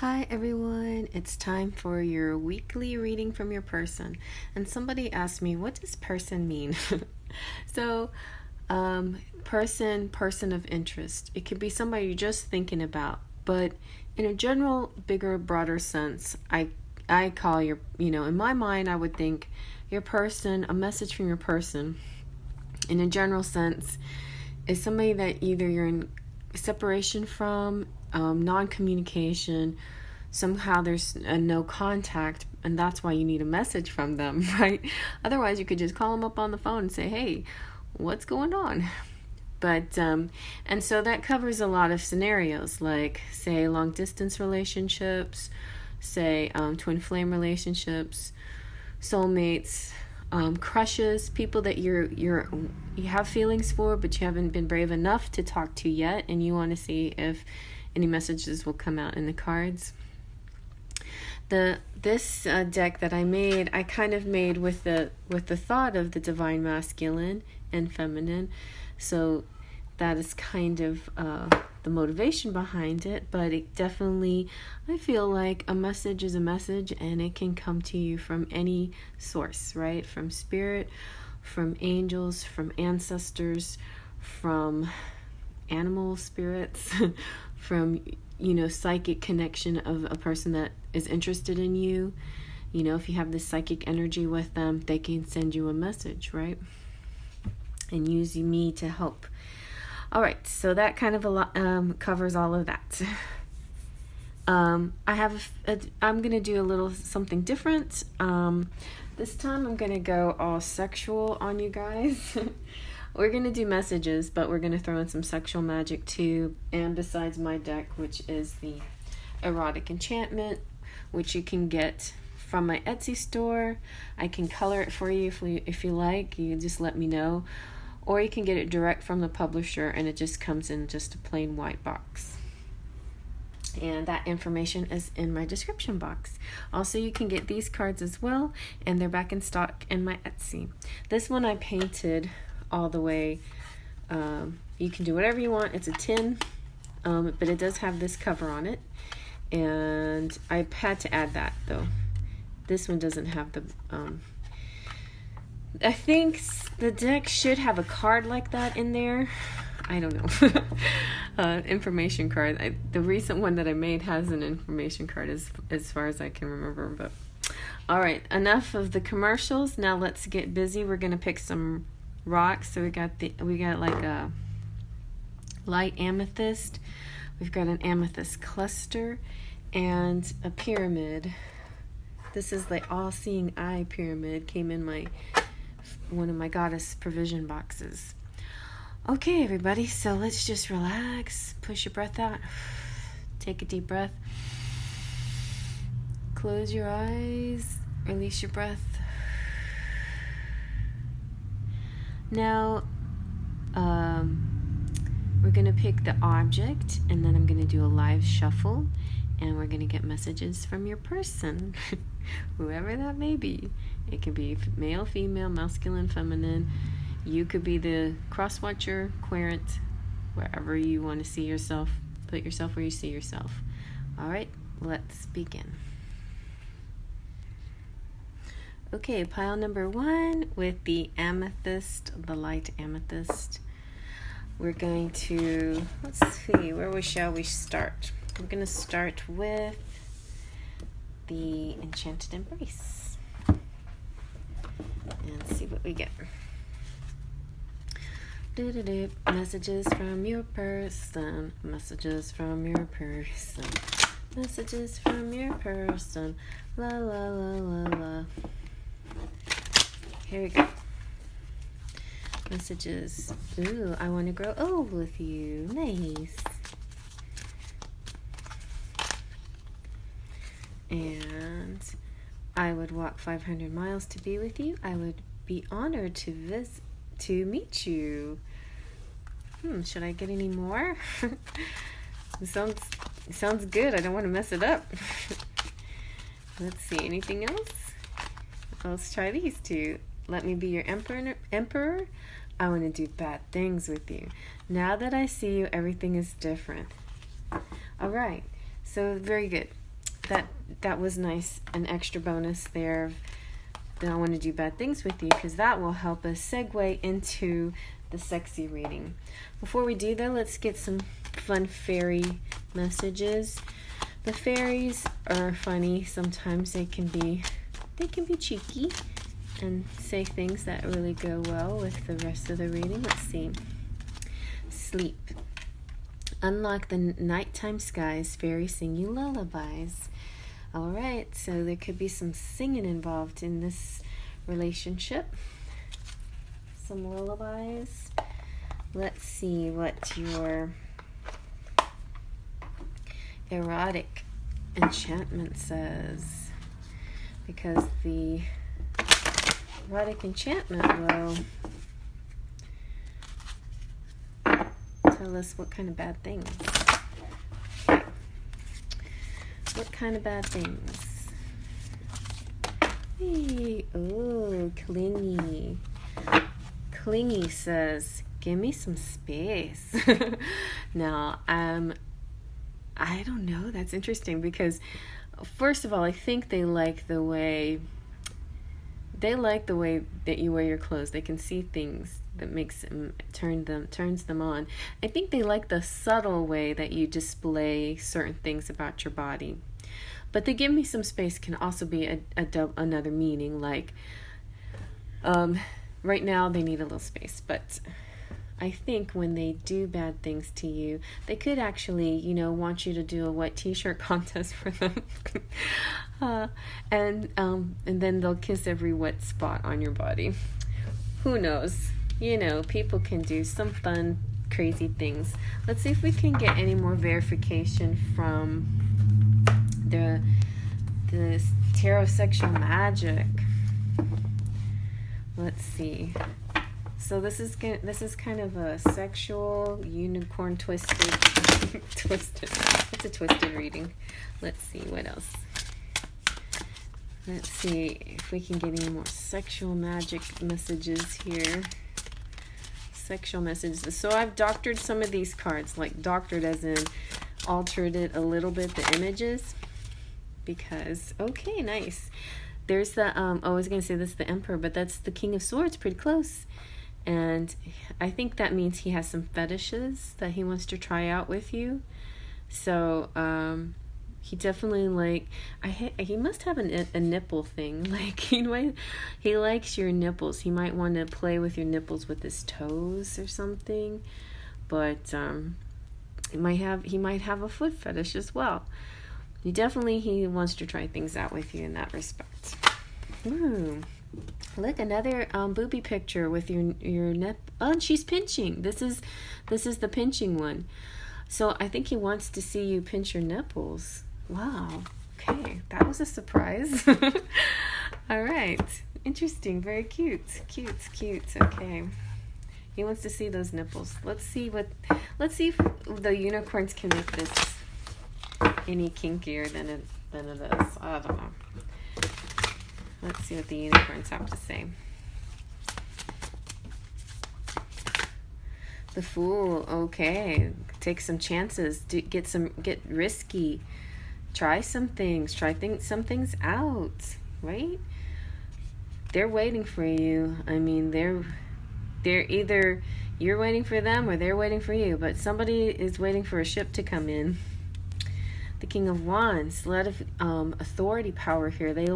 Hi everyone, it's time for your weekly reading from your person. And somebody asked me, what does person mean? So, person of interest. It could be somebody you're just thinking about, but in a general, bigger, broader sense, I call in my mind, I would think your person, a message from your person, in a general sense, is somebody that either you're in separation from, non-communication, somehow there's no contact, and that's why you need a message from them, right? Otherwise, you could just call them up on the phone and say, hey, what's going on? But, and so that covers a lot of scenarios, like, say, long-distance relationships, say, twin flame relationships, soulmates, crushes, people that you have feelings for, but you haven't been brave enough to talk to yet, and you want to see if any messages will come out in the cards. This deck that I made, I kind of made with the thought of the divine masculine and feminine, so that is kind of the motivation behind it. But it definitely, I feel like a message is a message, and it can come to you from any source, right? From spirit, from angels, from ancestors, from animal spirits, from psychic connection of a person that is interested in you. If you have this psychic energy with them, they can send you a message, right? And use me to help. All right, so that kind of covers all of that. I'm gonna do a little something different. This time I'm gonna go all sexual on you guys. We're going to do messages, but we're going to throw in some sexual magic too. And besides my deck, which is the Erotic Enchantment, which you can get from my Etsy store. I can color it for you if you like. You just let me know. Or you can get it direct from the publisher, and it just comes in just a plain white box. And that information is in my description box. Also, you can get these cards as well, and they're back in stock in my Etsy. This one I painted all the way. You can do whatever you want. It's a tin, but it does have this cover on it, and I had to add that though. This one doesn't have the I think the deck should have a card like that in there. I don't know. Information card. The recent one that I made has an information card as far as I can remember. But all right, enough of the commercials. Now let's get busy. We're gonna pick some rocks. So we got like a light amethyst, we've got an amethyst cluster, and a pyramid. This is the all-seeing eye pyramid, came in one of my goddess provision boxes. Okay everybody, so let's just relax, push your breath out, take a deep breath, close your eyes, release your breath. Now, we're going to pick the object, and then I'm going to do a live shuffle, and we're going to get messages from your person, whoever that may be. It could be male, female, masculine, feminine. You could be the cross-watcher, querent, wherever you want to see yourself. Put yourself where you see yourself. All right, let's begin. Okay, pile number 1 with the amethyst, the light amethyst. We're going to, let's see, shall we start? We're going to start with the Enchanted Embrace and see what we get. Messages from your person, messages from your person, messages from your person, la la la la la. Here we go. Messages. Ooh, I want to grow old with you. Nice. And I would walk 500 miles to be with you. I would be honored to meet you. Should I get any more? It sounds good. I don't want to mess it up. Let's see. Anything else? Let's try these two. Let me be your emperor. I want to do bad things with you. Now that I see you, everything is different. All right. So very good. that was nice, an extra bonus there. Then I want to do bad things with you, because that will help us segue into the sexy reading. Before we do that, let's get some fun fairy messages. The fairies are funny. Sometimes they can be cheeky and say things that really go well with the rest of the reading. Let's see. Sleep. Unlock the nighttime skies. Fairies sing you lullabies. All right, so there could be some singing involved in this relationship. Some lullabies. Let's see what your Erotic Enchantment says, because the Erotic Enchantment will tell us what kind of bad things. Okay. What kind of bad things? Hey, oh, clingy. Clingy says, give me some space. Now, I don't know. That's interesting, because first of all, I think they like the way that you wear your clothes. They can see things that makes them turns them on. I think they like the subtle way that you display certain things about your body. But the give me some space can also be another meaning, like right now they need a little space, but I think when they do bad things to you, they could actually, want you to do a wet t-shirt contest for them. And then they'll kiss every wet spot on your body. Who knows? People can do some fun, crazy things. Let's see if we can get any more verification from the tarot sexual magic. Let's see. So this is kind of a sexual unicorn twisted. It's a twisted reading. Let's see what else. Let's see if we can get any more sexual magic messages here. Sexual messages. So I've doctored some of these cards, like doctored as in altered it a little bit, the images, because okay, nice. There's the I was gonna say this is the Emperor, but that's the King of Swords, pretty close. And I think that means he has some fetishes that he wants to try out with you. So he definitely he must have a nipple thing. Like he likes your nipples. He might want to play with your nipples with his toes or something. But he might have a foot fetish as well. He wants to try things out with you in that respect. Ooh. Look, another booby picture with your nip. Oh, and she's pinching. This is the pinching one. So I think he wants to see you pinch your nipples. Wow. Okay, that was a surprise. All right, interesting. Very cute. Okay, he wants to see those nipples. Let's see if the unicorns can make this any kinkier than it is. I don't know. Let's see what the unicorns have to say. The Fool. Okay, take some chances. Get risky. Try some things. Some things out. Right? They're waiting for you. I mean, they're either you're waiting for them or they're waiting for you. But somebody is waiting for a ship to come in. The King of Wands, a lot of authority power here. They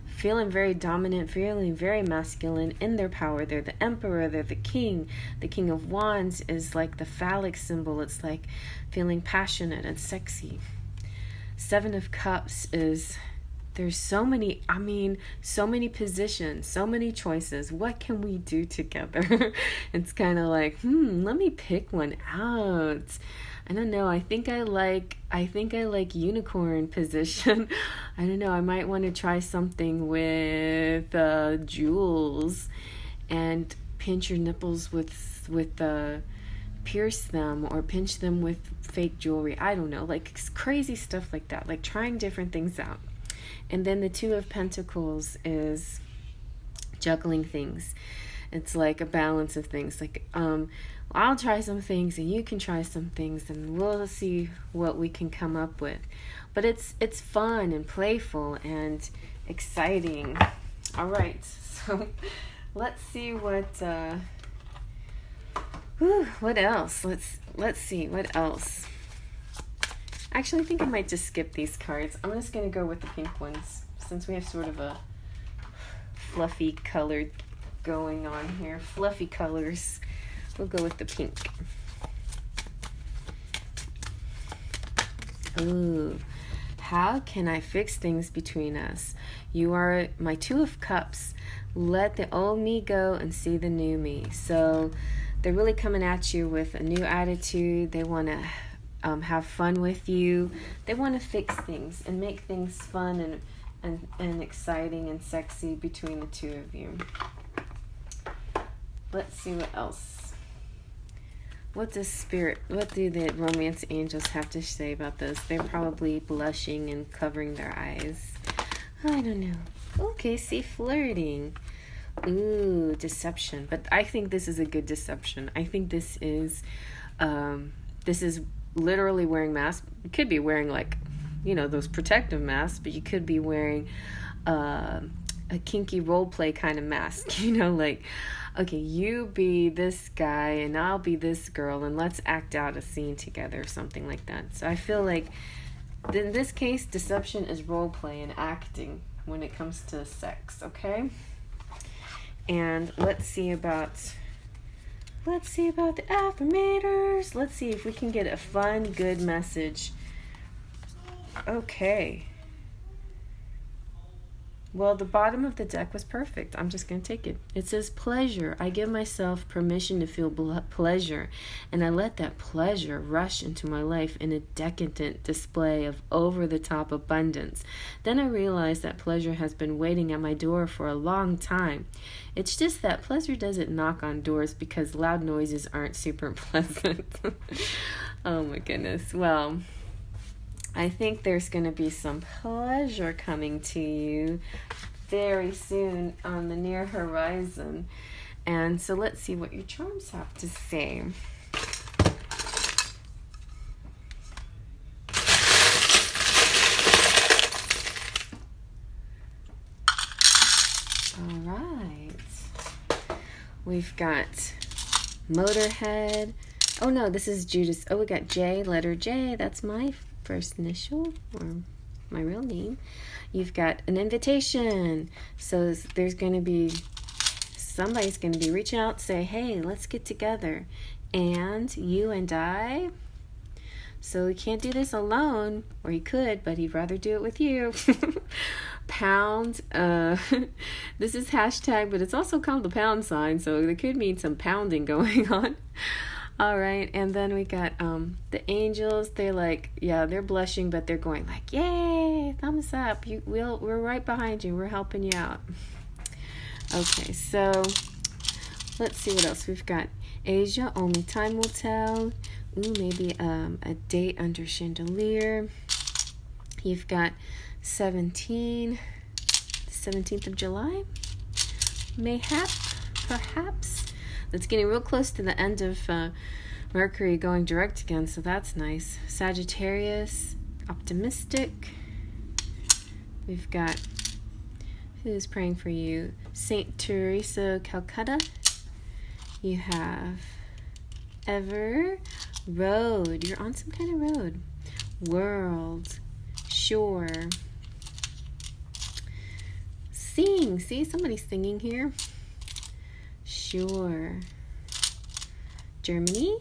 feeling very dominant, feeling very masculine in their power. They're the Emperor, they're the King. The King of Wands is like the phallic symbol. It's like feeling passionate and sexy. Seven of Cups is, there's so many positions, so many choices. What can we do together? It's kind of like, let me pick one out. I don't know. I think I like unicorn position. I don't know. I might want to try something with jewels, and pinch your nipples with pierce them or pinch them with fake jewelry. I don't know. Like crazy stuff like that. Like trying different things out. And then the Two of Pentacles is juggling things. It's like a balance of things. Like I'll try some things and you can try some things and we'll see what we can come up with. But it's fun and playful and exciting. All right, so let's see what else. Let's see what else. Actually, I think I might just skip these cards. I'm just going to go with the pink ones since we have sort of a fluffy color going on here. Fluffy colors. We'll go with the pink. Ooh, how can I fix things between us? You are my Two of Cups. Let the old me go and see the new me. So they're really coming at you with a new attitude. They want to have fun with you. They want to fix things and make things fun and exciting and sexy between the two of you. Let's see what else. What do the romance angels have to say about this? They're probably blushing and covering their eyes. I don't know. Okay, see, flirting. Ooh, deception. But I think this is a good deception. I think this is literally wearing masks. You could be wearing those protective masks, but you could be wearing a kinky role play kind of mask. Okay, you be this guy and I'll be this girl and let's act out a scene together or something like that. So I feel like in this case, deception is role play and acting when it comes to sex, okay? And let's see about the Affirmators. Let's see if we can get a fun, good message. Okay. Well, the bottom of the deck was perfect. I'm just going to take it. It says pleasure. I give myself permission to feel pleasure, and I let that pleasure rush into my life in a decadent display of over-the-top abundance. Then I realize that pleasure has been waiting at my door for a long time. It's just that pleasure doesn't knock on doors because loud noises aren't super pleasant. Oh my goodness. Well, I think there's going to be some pleasure coming to you very soon on the near horizon. And so let's see what your charms have to say. All right. We've got Motorhead. Oh no, this is Judas. Oh, we got J, letter J. That's my first initial or my real name. You've got an invitation. So there's going to be somebody's going to be reaching out, say, hey, let's get together. And you and I. So you can't do this alone, or you could, but he'd rather do it with you. Pound. This is hashtag, but it's also called the pound sign, so there could mean some pounding going on. All right, and then we got the angels. They're like, yeah, they're blushing, but they're going like, yay, thumbs up. We're right behind you. We're helping you out. Okay, so let's see what else we've got. Asia, only time will tell. Ooh, maybe a date under chandelier. You've got 17th of July. Perhaps. That's getting real close to the end of Mercury going direct again, so that's nice. Sagittarius, optimistic. We've got, who's praying for you? Saint Teresa, Calcutta. You have Ever, road. You're on some kind of road. World, shore. Sing. See, somebody's singing here. Sure. Germany.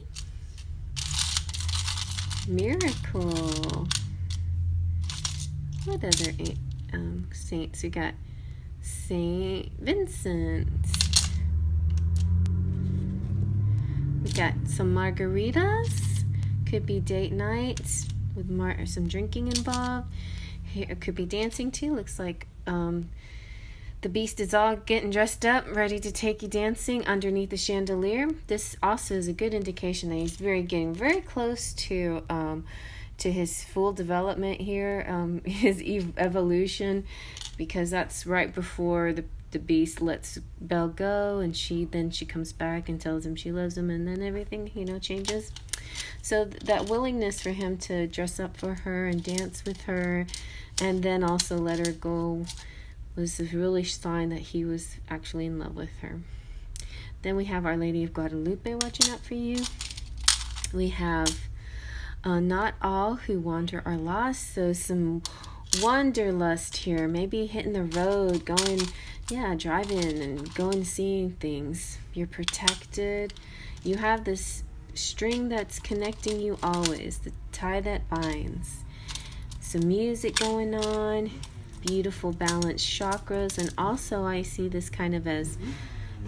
Miracle. What other saints? We got Saint Vincent. We got some margaritas. Could be date night with some drinking involved. Here, it could be dancing too. Looks like the beast is all getting dressed up, ready to take you dancing underneath the chandelier. This also is a good indication that he's getting very close to his full development here, his evolution, because that's right before the the beast lets Belle go, and she comes back and tells him she loves him, and then everything, changes. So that willingness for him to dress up for her and dance with her, and then also let her go, was a really sign that he was actually in love with her. Then we have Our Lady of Guadalupe watching out for you. We have not all who wander are lost. So some wanderlust here. Maybe hitting the road, driving and going seeing things. You're protected. You have this string that's connecting you always, the tie that binds. Some music going on, beautiful balanced chakras, and also I see this kind of as,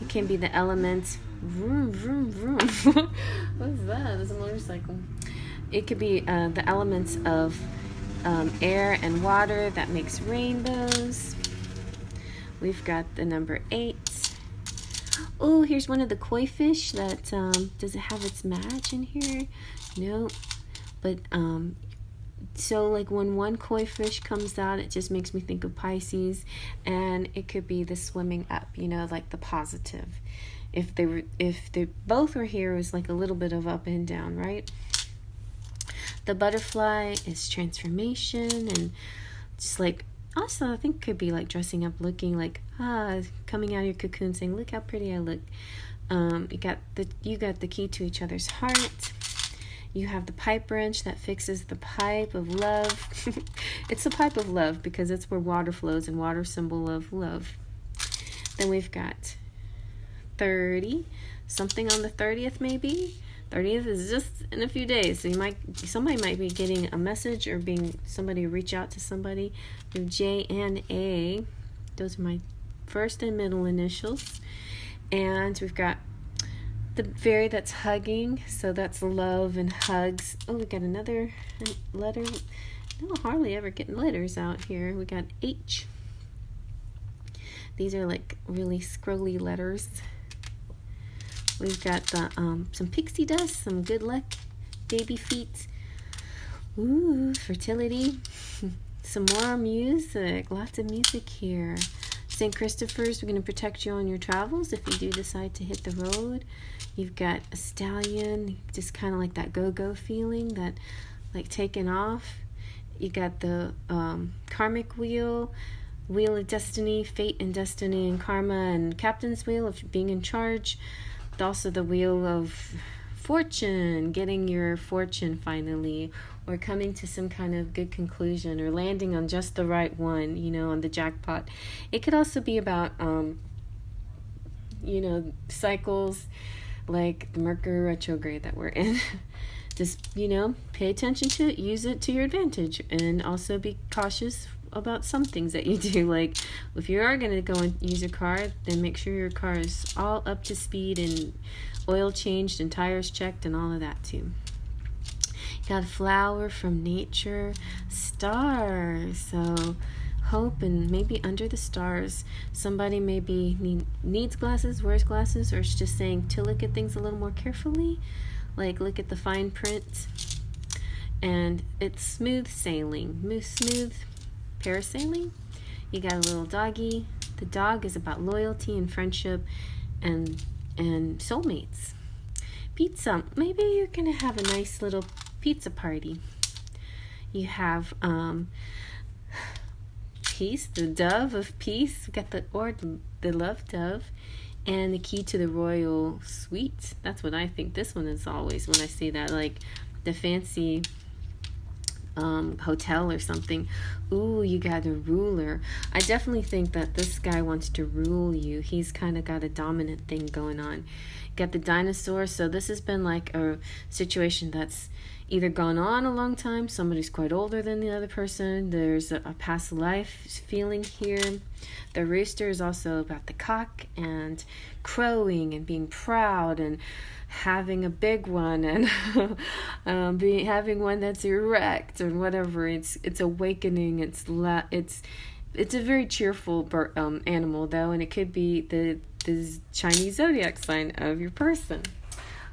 it can be the elements. Vroom, vroom, vroom. What's that? It's a motorcycle. It could be the elements of air and water that makes rainbows. We've got the number 8. Oh, here's one of the koi fish that, does it have its match in here? No. But, so like when one koi fish comes out, it just makes me think of Pisces, and it could be the swimming up, like the positive. If they both were here, it was like a little bit of up and down, right? The butterfly is transformation, and just like, also I think could be like dressing up, looking like, coming out of your cocoon, saying, look how pretty I look. You got the key to each other's heart. You have the pipe wrench that fixes the pipe of love. It's a pipe of love because it's where water flows, and water symbol of love. Then we've got 30, something on the 30th maybe. 30th is just in a few days, so somebody might be getting a message or somebody reach out to somebody. We have J and A. Those are my first and middle initials. And we've got the fairy that's hugging, so that's love and hugs. Oh, we got another letter. No, hardly ever getting letters out here. We got H. These are like really scrolly letters. We've got the some pixie dust, some good luck, baby feet. Ooh, fertility. Some more music. Lots of music here. St. Christopher's, we're going to protect you on your travels if you do decide to hit the road. You've got a stallion, just kind of like that go-go feeling, that like taking off. You got the karmic wheel of destiny, fate and destiny and karma, and captain's wheel of being in charge. Also the wheel of fortune, getting your fortune finally, or coming to some kind of good conclusion, or landing on just the right one, on the jackpot. It could also be about, cycles like the Mercury retrograde that we're in. Just, pay attention to it, use it to your advantage, and also be cautious about some things that you do. Like if you are going to go and use a car, then make sure your car is all up to speed and oil changed and tires checked and all of that too. Got a flower from nature, stars, so hope, and maybe under the stars somebody maybe needs glasses, wears glasses, or is just saying to look at things a little more carefully, like look at the fine print. And it's smooth sailing, smooth parasailing. You got a little doggy. The dog is about loyalty and friendship and soulmates. Pizza, maybe you're gonna have a nice little pizza party. You have peace, the dove of peace. We got the love dove, and the key to the royal suite. That's what I think this one is always when I see that, like the fancy hotel or something. Ooh, you got a ruler. I definitely think that this guy wants to rule you. He's kind of got a dominant thing going on. Got the dinosaur, so this has been like a situation that's either gone on a long time, somebody's quite older than the other person, there's a past life feeling here. The rooster is also about the cock and crowing and being proud and having a big one, and having one that's erect or whatever. It's awakening. It's a very cheerful animal though, and it could be the Chinese zodiac sign of your person.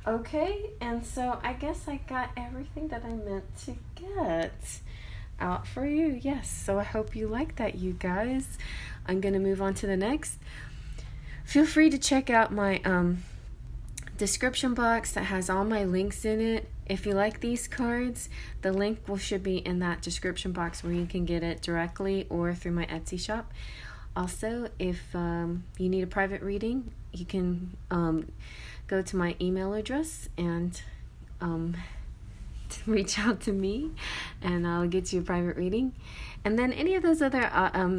Okay, and so I guess I got everything that I meant to get. out for you. Yes, so I hope you like that, you guys. I'm gonna move on to the next. Feel free to check out my description box that has all my links in it. If you like these cards, the link should be in that description box where you can get it directly or through my Etsy shop. Also, if you need a private reading, you can go to my email address and reach out to me, and I'll get you a private reading. And then any of those other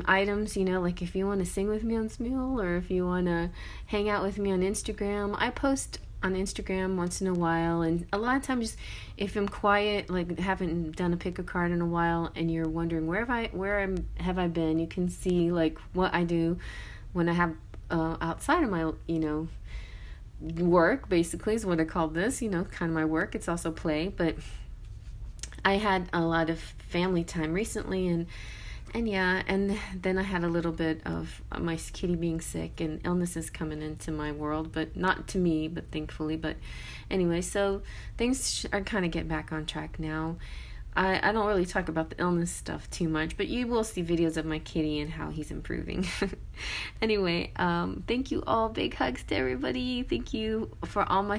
items, like if you want to sing with me on Smule, or if you want to hang out with me on Instagram, I post on Instagram once in a while. And a lot of times, if I'm quiet, like haven't done a pick a card in a while, and you're wondering where have I been, you can see like what I do when I have outside of my work. Basically is what I call this, kind of my work. It's also play, but I had a lot of family time recently, and then I had a little bit of my kitty being sick and illnesses coming into my world, but not to me, but thankfully. But anyway, so things are kind of getting back on track now. I don't really talk about the illness stuff too much, but you will see videos of my kitty and how he's improving. Anyway, thank you all. Big hugs to everybody. Thank you for all my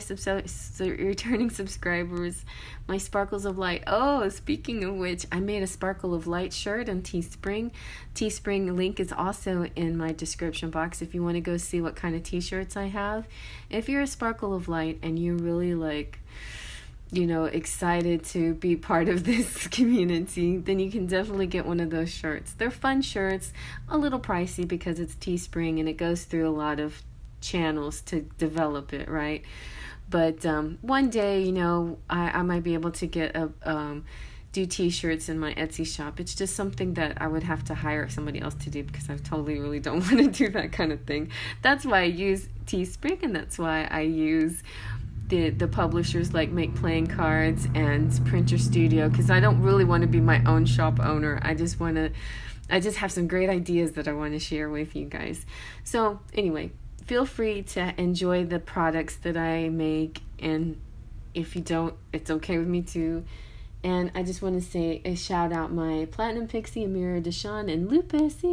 returning subscribers, my Sparkles of Light. Oh, speaking of which, I made a Sparkle of Light shirt on Teespring. Teespring link is also in my description box if you want to go see what kind of t-shirts I have. If you're a Sparkle of Light and you really excited to be part of this community, then you can definitely get one of those shirts. They're fun shirts, a little pricey because it's Teespring and it goes through a lot of channels to develop it, right? But one day, I might be able to get do t-shirts in my Etsy shop. It's just something that I would have to hire somebody else to do because I totally really don't want to do that kind of thing. That's why I use Teespring, and that's why I use the publishers like Make Playing Cards and Printer Studio, because I don't really want to be my own shop owner. I just have some great ideas that I want to share with you guys. So anyway, feel free to enjoy the products that I make, and if you don't, it's okay with me too. And I just want to say a shout out my Platinum Pixie, Amira Deshawn, and Lupus,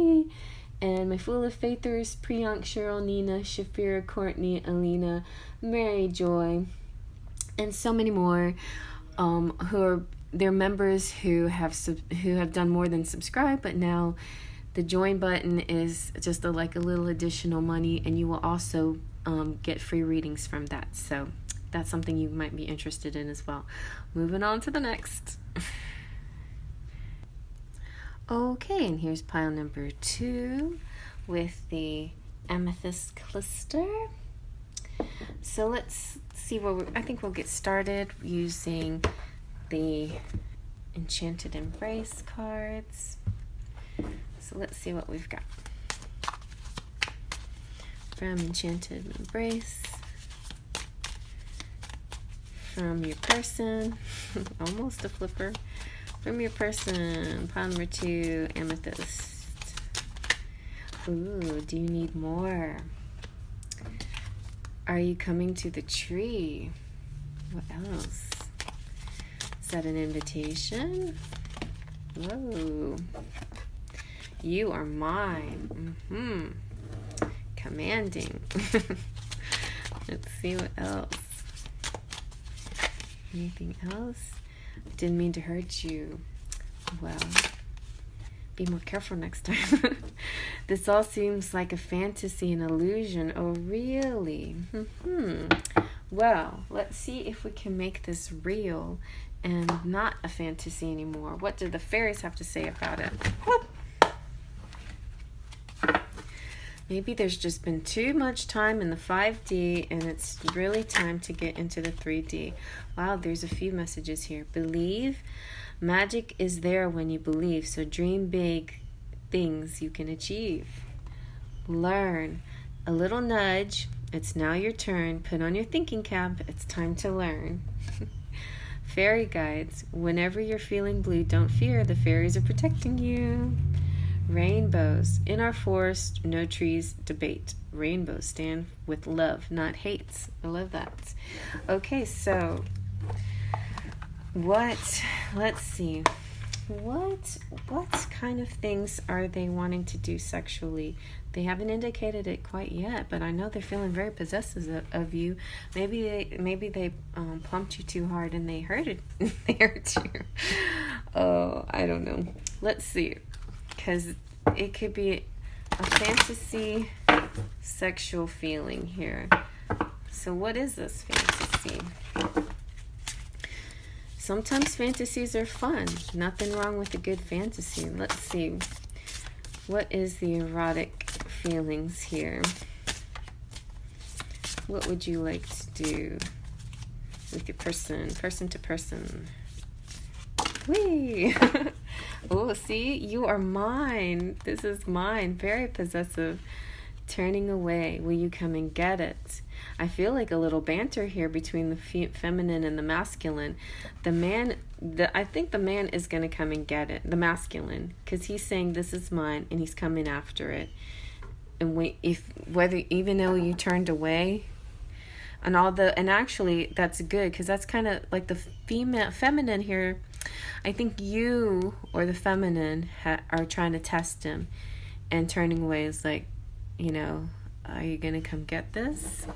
and my Fool of Faithers, Priyank, Cheryl, Nina, Shafira, Courtney, Alina, Mary Joy, and so many more they're members who have done more than subscribe, but now the join button is just a little additional money, and you will also get free readings from that. So that's something you might be interested in as well. Moving on to the next. Okay, and here's pile number 2 with the Amethyst Cluster. So let's see I think we'll get started using the Enchanted Embrace cards. So let's see what we've got from Enchanted Embrace, from your person, almost a flipper. From your person, pile number 2, Amethyst. Ooh, do you need more? Are you coming to the tree? What else? Is that an invitation? Whoa. You are mine. Commanding. Let's see what else. Anything else? Didn't mean to hurt you. Well, be more careful next time. This all seems like a fantasy and illusion. Oh, really? Well, let's see if we can make this real and not a fantasy anymore. What do the fairies have to say about it? Whoop. Maybe there's just been too much time in the 5D and it's really time to get into the 3D. Wow, there's a few messages here. Believe. Magic is there when you believe, so dream big things you can achieve. Learn. A little nudge. It's now your turn. Put on your thinking cap. It's time to learn. Fairy guides. Whenever you're feeling blue, don't fear. The fairies are protecting you. Rainbows. In our forest, no trees, debate. Rainbows stand with love, not hates. I love that. Okay, so let's see. what kind of things are they wanting to do sexually? They haven't indicated it quite yet, but I know they're feeling very possessive of you. Maybe they pumped you too hard and they hurt it. They hurt you. Oh, I don't know. Let's see, because it could be a fantasy sexual feeling here. So what is this fantasy? Sometimes fantasies are fun. Nothing wrong with a good fantasy. Let's see. What is the erotic feelings here? What would you like to do with your person to person? Whee! Oh, see? You are mine. This is mine. Very possessive. Turning away. Will you come and get it? I feel like a little banter here between the feminine and the masculine. I think the man is going to come and get it, the masculine, because he's saying this is mine and he's coming after it. And even though you turned away, and actually that's good, because that's kind of like the feminine here. I think you or the feminine are trying to test him, and turning away is like, are you gonna come get this?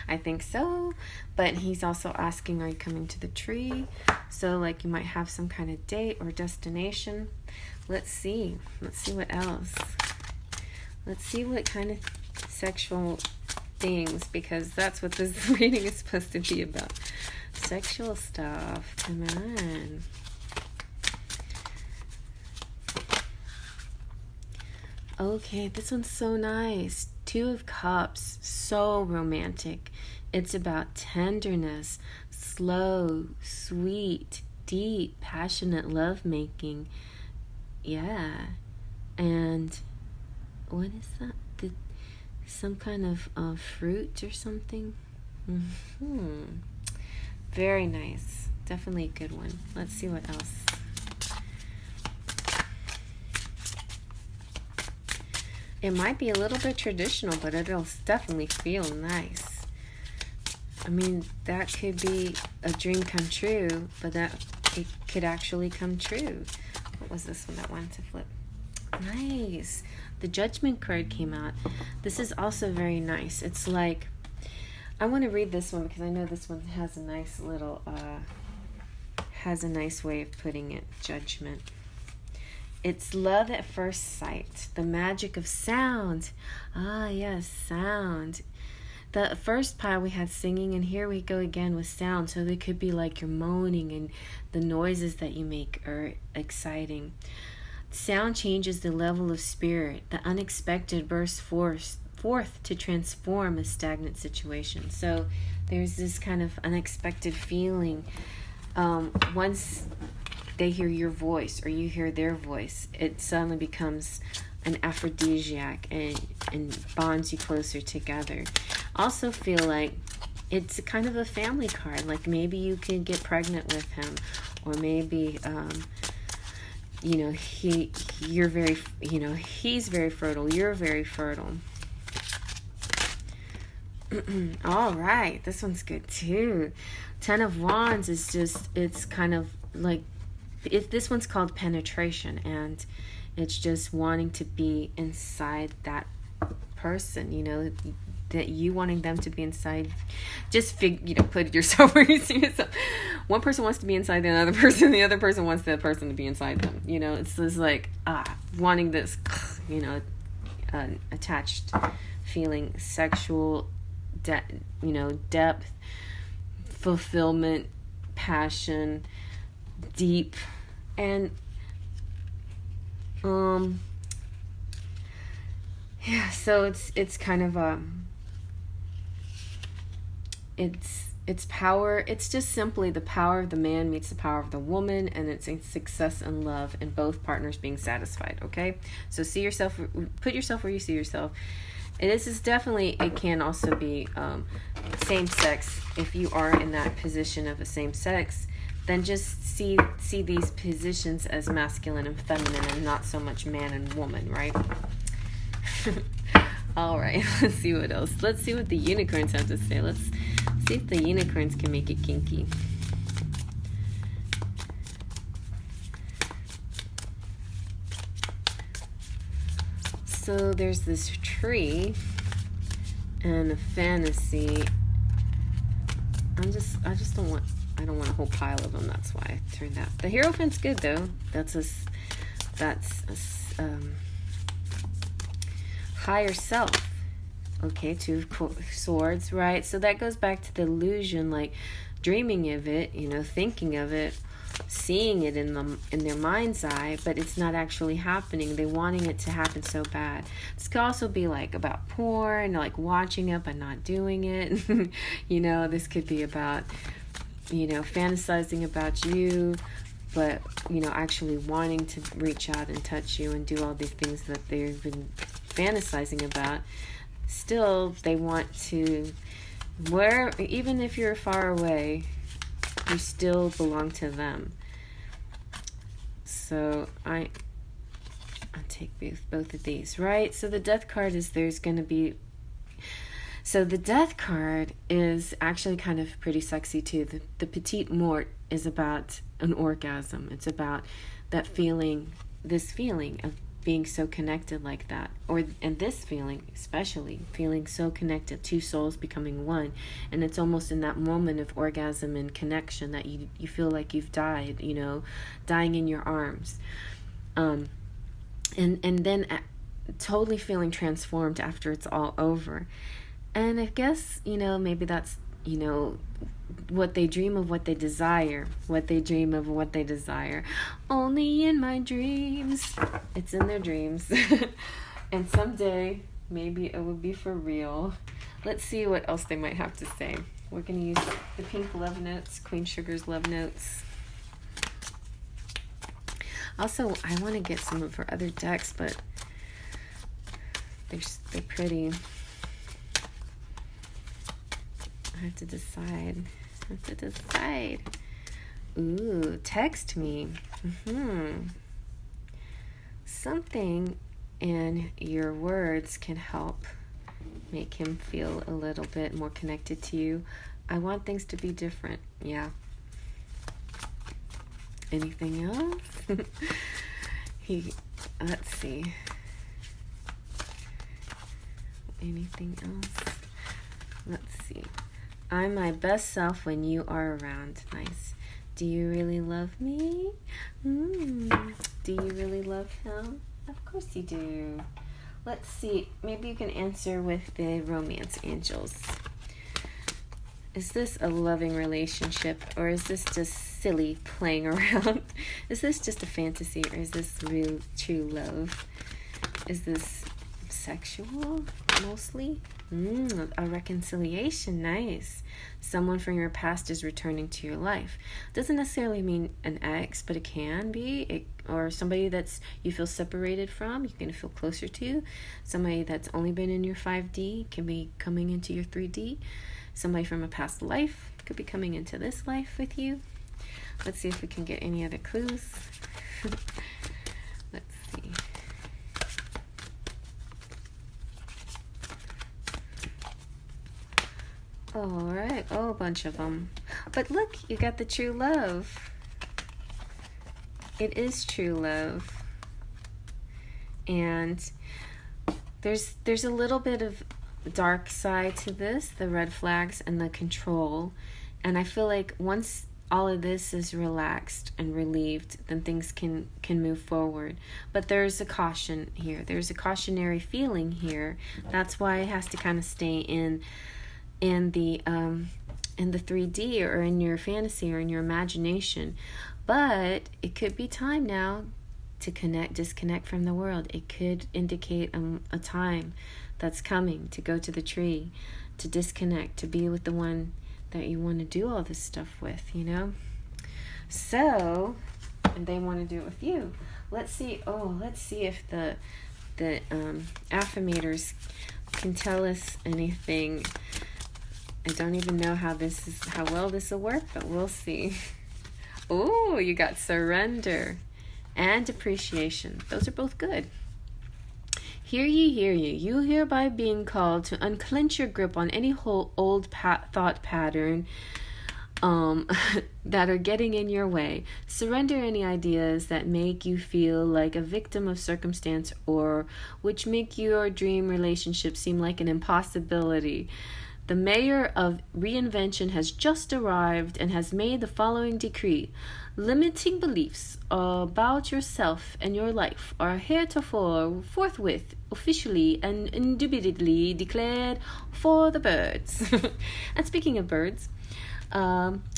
I think so. But he's also asking, are you coming to the tree? So like you might have some kind of date or destination. Let's see what else. Let's see what kind of sexual things, because that's what this reading is supposed to be about. Sexual stuff. Come on. Okay, this one's so nice. 2 of Cups, so romantic. It's about tenderness, slow, sweet, deep, passionate lovemaking. Yeah. And what is that? Some kind of fruit or something? Very nice. Definitely a good one. Let's see what else. It might be a little bit traditional, but it'll definitely feel nice. I mean, that could be a dream come true, but it could actually come true. What was this one that wanted to flip? Nice. The Judgment card came out. This is also very nice. It's like, I want to read this one because I know this one has a nice little, has a nice way of putting it. Judgment. It's love at first sight. The magic of sound. Ah, yes, sound. The first pile we had singing, and here we go again with sound. So they could be like you're moaning, and the noises that you make are exciting. Sound changes the level of spirit. The unexpected bursts forth to transform a stagnant situation. So there's this kind of unexpected feeling. Once they hear your voice or you hear their voice, it suddenly becomes an aphrodisiac and bonds you closer together. Also feel like it's a kind of a family card. Like maybe you can get pregnant with him, or maybe he's very fertile, you're very fertile. All right, this one's good too. 10 of Wands is just, it's kind of like, this one's called penetration, and it's just wanting to be inside that person, that you wanting them to be inside. Just put yourself where you see yourself. One person wants to be inside the other person, the other person wants the person to be inside them. It's just like wanting this attached feeling, sexual depth, fulfillment, passion, deep. And so it's kind of it's power. It's just simply the power of the man meets the power of the woman, and it's a success and love and both partners being satisfied. Okay, so see yourself, put yourself where you see yourself. And this is definitely, it can also be same sex. If you are in that position of a same sex, then just see these positions as masculine and feminine, and not so much man and woman, right? All right, let's see what else. Let's see what the unicorns have to say. Let's see if the unicorns can make it kinky. So there's this tree and a fantasy. I don't want a whole pile of them. That's why I turned that. The Hierophant's good though. That's a higher self. Okay, Two of Swords, right? So that goes back to the illusion, like dreaming of it, thinking of it, seeing it in their mind's eye, but it's not actually happening. They're wanting it to happen so bad. This could also be like about porn, like watching it but not doing it. This could be about fantasizing about you, but actually wanting to reach out and touch you and do all these things that they've been fantasizing about. Still, they want to, even if you're far away, you still belong to them. So I'll take both of these, right? So the Death card is so the Death card is actually kind of pretty sexy too. The Petite Mort is about an orgasm. It's about that feeling, this feeling of being so connected like that, and this feeling, especially feeling so connected, two souls becoming one, and it's almost in that moment of orgasm and connection that you feel like you've died, dying in your arms, and then totally feeling transformed after it's all over. And I guess maybe that's what they dream of, what they desire, only in my dreams. It's in their dreams. And someday maybe it will be for real. Let's see what else they might have to say. We're going to use the pink love notes, Queen Sugar's love notes. Also, I want to get some of her other decks, but they're pretty. I have to decide. Ooh, text me. Something in your words can help make him feel a little bit more connected to you. I want things to be different. Yeah. Anything else? Let's see. Anything else? Let's see. I'm my best self when you are around. Nice. Do you really love me? Do you really love him? Of course you do. Let's see. Maybe you can answer with the romance angels. Is this a loving relationship, or is this just silly playing around? Is this just a fantasy, or is this real, true love? Is this sexual, mostly? A reconciliation, nice. Someone from your past is returning to your life. Doesn't necessarily mean an ex, but it can be, or somebody that's you feel separated from, you're going to feel closer to. Somebody that's only been in your 5D can be coming into your 3D. Somebody from a past life could be coming into this life with you. Let's see if we can get any other clues. Let's see. All right, a bunch of them. But look, you got the true love. It is true love. And there's a little bit of dark side to this, the red flags and the control. And I feel like once all of this is relaxed and relieved, then things can move forward. But there's a caution here. There's a cautionary feeling here. That's why it has to kind of stay in the 3D, or in your fantasy, or in your imagination. But it could be time now to disconnect from the world. It could indicate a time that's coming to go to the tree, to disconnect, to be with the one that you want to do all this stuff with, So, and they want to do it with you. Let's see if the Affirmators can tell us anything. I don't even know how well this will work, but we'll see. Oh, you got surrender and appreciation. Those are both good. Hear ye, hear ye. You hereby being called to unclench your grip on any whole old thought pattern that are getting in your way. Surrender any ideas that make you feel like a victim of circumstance or which make your dream relationship seem like an impossibility. The mayor of reinvention has just arrived and has made the following decree. Limiting beliefs about yourself and your life are heretofore forthwith, officially, and indubitably declared for the birds. And speaking of birds,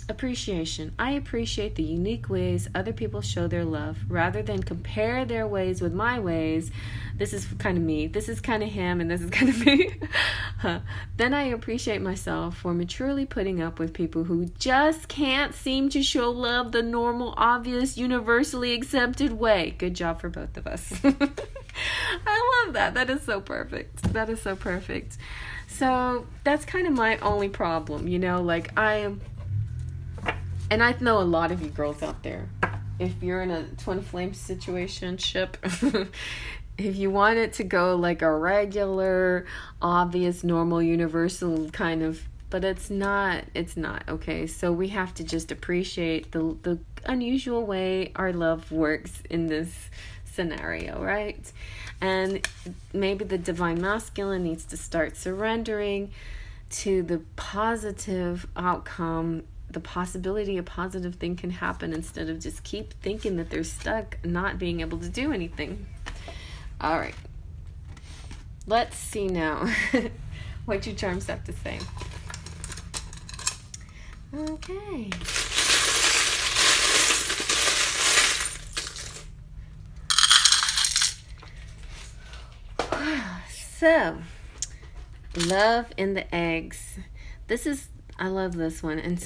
appreciation. I appreciate the unique ways other people show their love rather than compare their ways with my ways. This is kind of me, this is kind of him, and this is kind of me. Then I appreciate myself for maturely putting up with people who just can't seem to show love the normal, obvious, universally accepted way. Good job for both of us. I love that. That is so perfect. That is so perfect. So that's kind of my only problem, you know, like and I know a lot of you girls out there, if you're in a twin flame situationship, if you want it to go like a regular, obvious, normal, universal kind of, but it's not, okay? So we have to just appreciate the unusual way our love works in this scenario, right? And maybe the divine masculine needs to start surrendering to the positive outcome, the possibility a positive thing can happen, instead of just keep thinking that they're stuck not being able to do anything. All right, let's see now what your charms have to say. Okay. So, love in the eggs. I love this one. And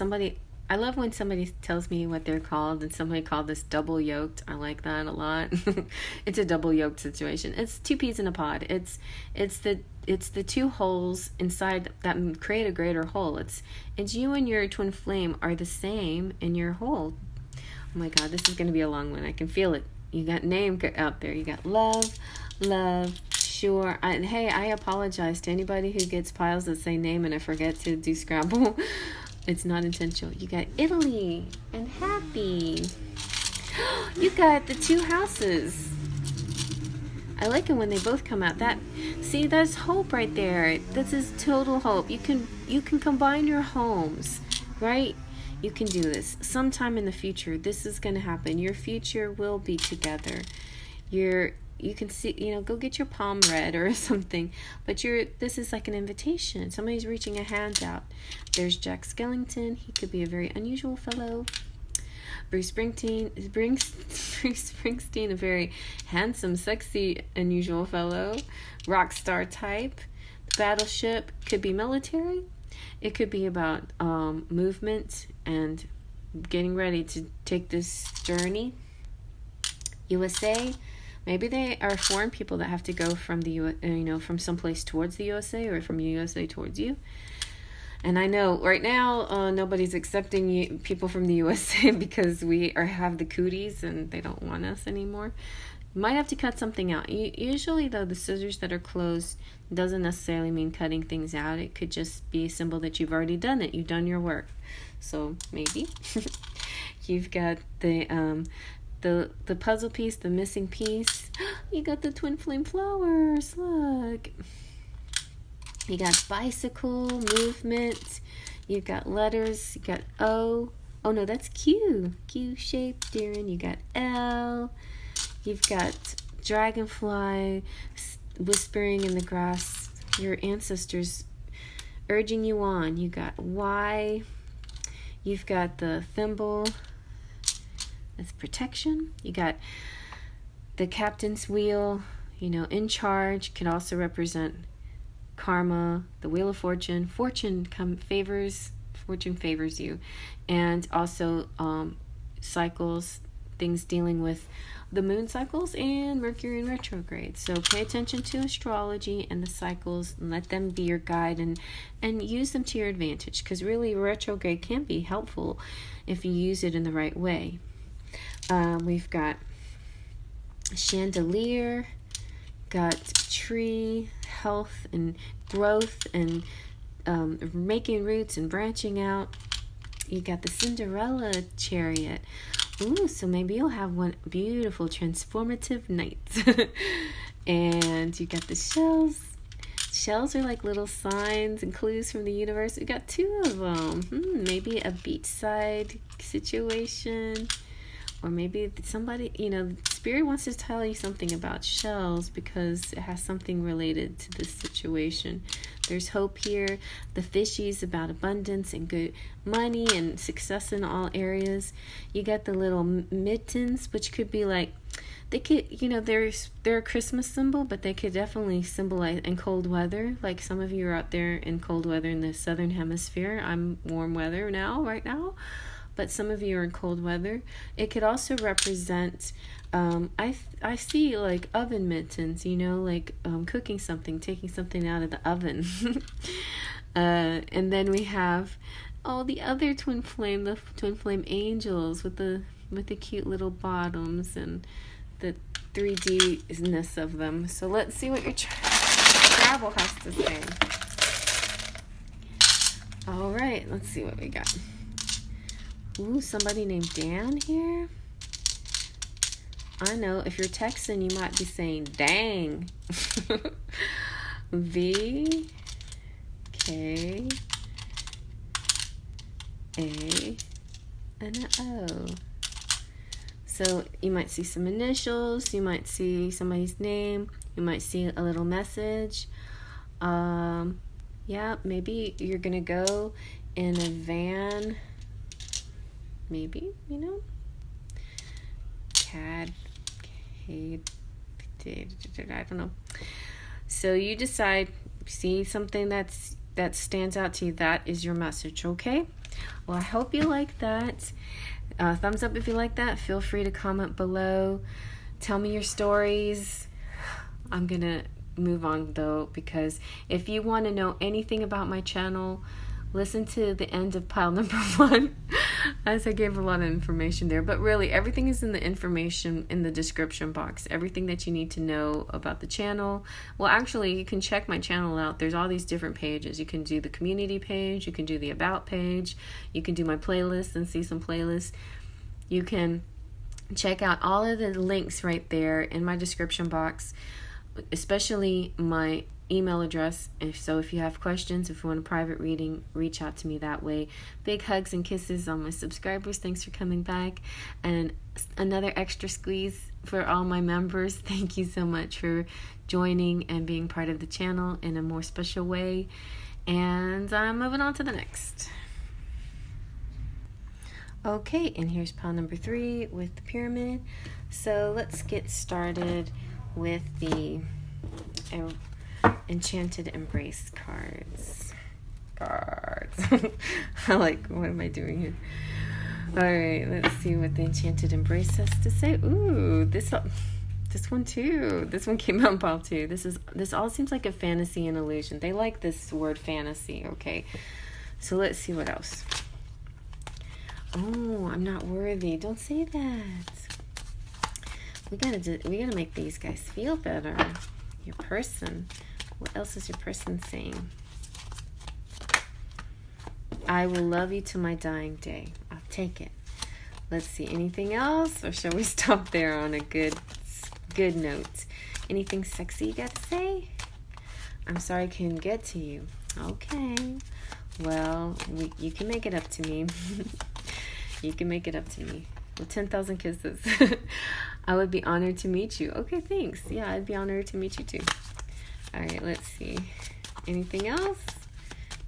I love when somebody tells me what they're called, and somebody called this double yolked. I like that a lot. It's a double yolked situation. It's two peas in a pod. It's the two holes inside that create a greater whole. It's you and your twin flame are the same in your whole. Oh my God, this is going to be a long one. I can feel it. You got name out there. You got love, sure. Hey, I apologize to anybody who gets piles that say name and I forget to do Scrabble. It's not intentional. You got Italy and happy. You got the two houses. I like it when they both come out. That's hope right there. This is total hope. You can combine your homes, right? You can do this. Sometime in the future, this is going to happen. Your future will be together. You can see, go get your palm read or something. But this is like an invitation. Somebody's reaching a hand out. There's Jack Skellington. He could be a very unusual fellow. Bruce Springsteen, a very handsome, sexy, unusual fellow. Rock star type. The battleship could be military. It could be about movement and getting ready to take this journey. USA. Maybe they are foreign people that have to go from from someplace towards the USA or from the USA towards you. And I know right now nobody's accepting people from the USA because we have the cooties and they don't want us anymore. You might have to cut something out. Usually, though, the scissors that are closed doesn't necessarily mean cutting things out. It could just be a symbol that you've already done it. You've done your work. So maybe you've got the puzzle piece, the missing piece. You got the twin flame flowers. Look. You got bicycle, movement. You got letters. You got O. Oh no, that's Q. Q-shaped deering. You got L. You've got dragonfly whispering in the grass. Your ancestors urging you on. You got Y. You've got the thimble. That's protection. You got the captain's wheel. In charge. Can also represent karma, the wheel of fortune. Fortune favors you. And also cycles, things dealing with the moon cycles and Mercury in retrograde. So pay attention to astrology and the cycles and let them be your guide and use them to your advantage, because really retrograde can be helpful if you use it in the right way. We've got chandelier, got tree, health and growth and making roots and branching out. You got the Cinderella chariot. Ooh, so maybe you'll have one beautiful transformative night. And you got the shells. Shells are like little signs and clues from the universe. We got 2 of them. Maybe a beachside situation. Or maybe somebody, Spirit wants to tell you something about shells because it has something related to this situation. There's hope here. The fishies about abundance and good money and success in all areas. You got the little mittens, which could be like, they could, they're a Christmas symbol, but they could definitely symbolize in cold weather. Like some of you are out there in cold weather in the southern hemisphere. I'm warm weather right now. But some of you are in cold weather. It could also represent, I see like oven mittens, like cooking something, taking something out of the oven. And then we have the other twin flame angels with the cute little bottoms and the 3D-ness of them. So let's see what your travel has to say. All right, let's see what we got. Ooh, somebody named Dan here. I know, if you're texting, you might be saying, dang. V, K, A, and an O. So you might see some initials, you might see somebody's name, you might see a little message. Yeah, maybe you're gonna go in a van. Maybe, I don't know. So you decide, see something that stands out to you, that is your message, okay? Well, I hope you like that. Thumbs up if you like that. Feel free to comment below. Tell me your stories. I'm gonna move on though, because if you want to know anything about my channel, listen to the end of pile number 1, as I gave a lot of information there. But really, everything is in the information in the description box. Everything that you need to know about the channel. Well, actually, you can check my channel out. There's all these different pages. You can do the community page. You can do the about page. You can do my playlist and see some playlists. You can check out all of the links right there in my description box, especially my email address. If you have questions, if you want a private reading, reach out to me that way. Big hugs and kisses on my subscribers. Thanks for coming back. And another extra squeeze for all my members. Thank you so much for joining and being part of the channel in a more special way. And I'm moving on to the next. Okay, and here's pile number 3 with the pyramid. So let's get started with the Enchanted Embrace cards. I like, what am I doing here? Alright, let's see what the Enchanted Embrace has to say. Ooh, this one too. This one came out in pile 2. This all seems like a fantasy and illusion. They like this word fantasy, okay? So let's see what else. Oh, I'm not worthy. Don't say that. We gotta make these guys feel better. Your person. What else is your person saying? I will love you to my dying day. I'll take it. Let's see. Anything else? Or shall we stop there on a good note? Anything sexy you got to say? I'm sorry I couldn't get to you. Okay. Well, you can make it up to me. You can make it up to me. With 10,000 kisses. I would be honored to meet you. Okay, thanks. Yeah, I'd be honored to meet you too. All right, let's see. Anything else?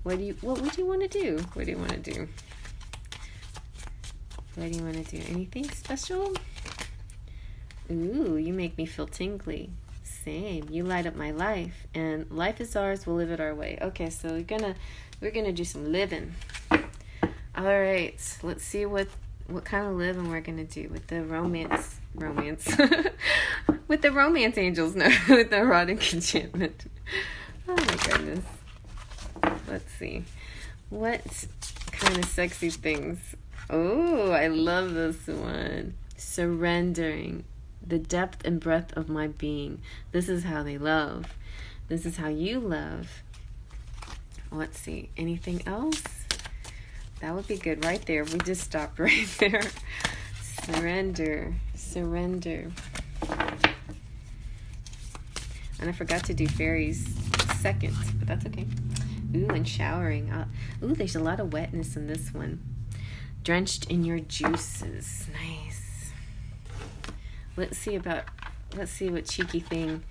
What would you want to do? What do you want to do? What do you want to do? Anything special? Ooh, you make me feel tingly. Same. You light up my life, and life is ours. We'll live it our way. Okay, so we're gonna do some living. All right. Let's see what kind of living we're gonna do with the romance. With the romance angels, no, with the erotic enchantment. Oh my goodness. Let's see. What kind of sexy things? Oh, I love this one. Surrendering the depth and breadth of my being. This is how they love. This is how you love. Let's see. Anything else That would be good right there. We just stopped right there. Surrender. Surrender. And I forgot to do fairies second, but that's okay. Ooh, and showering. Ooh, there's a lot of wetness in this one. Drenched in your juices. Nice. Let's see what cheeky thing.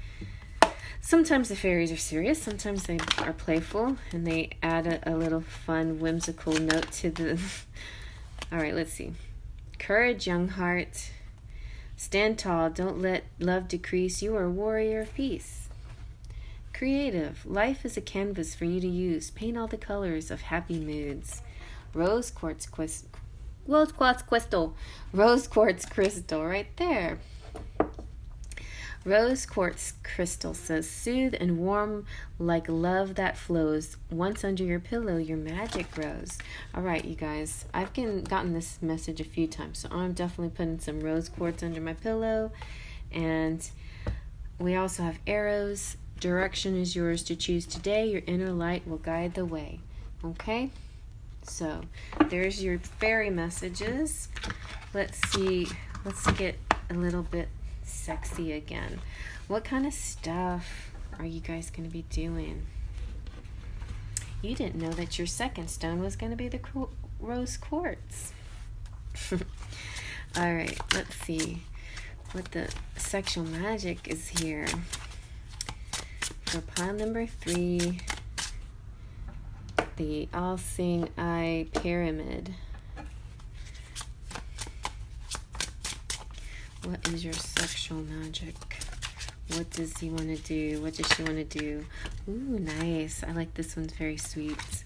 Sometimes the fairies are serious, sometimes they are playful, and they add a little fun, whimsical note to the... All right, let's see. Courage, young heart. Stand tall, don't let love decrease. You are a warrior of peace. Creative. Life is a canvas for you to use. Paint all the colors of happy moods. Rose quartz crystal. Rose quartz crystal right there. Rose quartz crystal says, soothe and warm like love that flows. Once under your pillow, your magic grows. All right, you guys, I've gotten this message a few times, so I'm definitely putting some rose quartz under my pillow. And we also have arrows. Direction is yours to choose today. Your inner light will guide the way. Okay? So there's your fairy messages. Let's get a little bit sexy again. What kind of stuff are you guys going to be doing? You didn't know that your second stone was going to be the rose quartz. All right, let's see what the sexual magic is here. For pile number 3, the all-seeing eye pyramid. What is your sexual magic? What does he want to do? What does she want to do? Ooh, nice. I like this one's very sweet.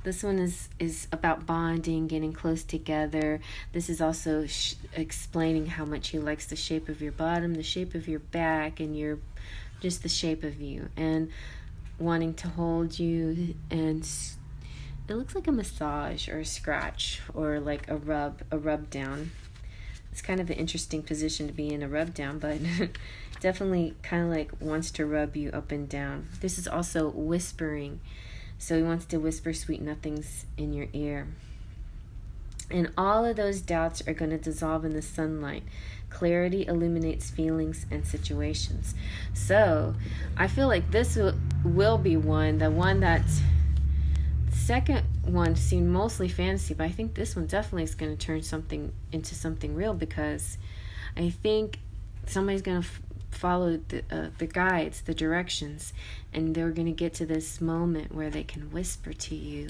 This one is about bonding, getting close together. This is also explaining how much he likes the shape of your bottom, the shape of your back, and just the shape of you, and wanting to hold you. And it looks like a massage or a scratch or like a rub down. It's kind of an interesting position to be in, a rub down, but definitely kind of like wants to rub you up and down. This is also whispering. So he wants to whisper sweet nothings in your ear. And all of those doubts are going to dissolve in the sunlight. Clarity illuminates feelings and situations. So I feel like this will be the one that second one seemed mostly fantasy, but I think this one definitely is going to turn something into something real, because I think somebody's going to follow the guides, the directions, and they're going to get to this moment where they can whisper to you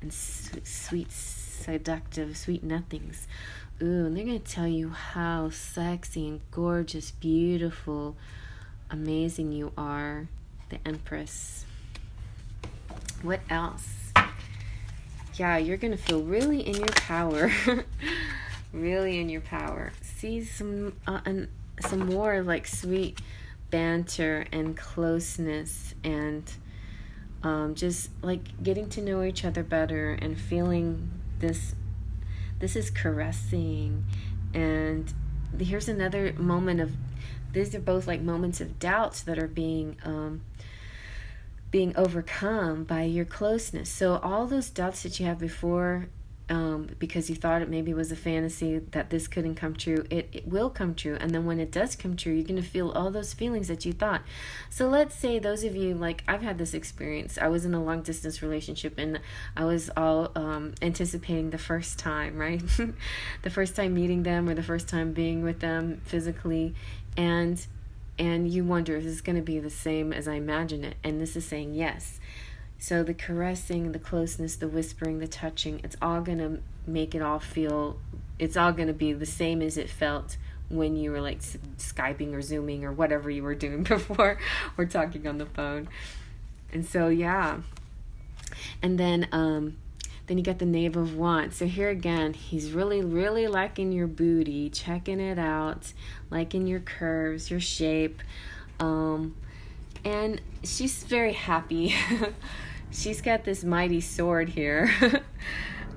and sweet, seductive, sweet nothings. Ooh, and they're going to tell you how sexy and gorgeous, beautiful, amazing you are, the Empress. What else? Yeah, you're going to feel really in your power. Really in your power. See some more like sweet banter and closeness, and just like getting to know each other better and feeling this is caressing. And here's another moment of, these are both like moments of doubts that are being overcome by your closeness. So all those doubts that you have before, because you thought it maybe was a fantasy, that this couldn't come true, it will come true. And then when it does come true, you're going to feel all those feelings that you thought. So let's say those of you, like I've had this experience. I was in a long distance relationship, and I was all anticipating the first time, right? The first time meeting them, or the first time being with them physically, and you wonder, is this going to be the same as I imagine it? And this is saying yes. So the caressing, the closeness, the whispering, the touching, it's all going to make it all feel, it's all going to be the same as it felt when you were like Skyping or Zooming or whatever you were doing before, or talking on the phone. And so, yeah. And then you got the Knave of Wands. So here again, he's really, really liking your booty, checking it out, liking your curves, your shape. And she's very happy. She's got this mighty sword here.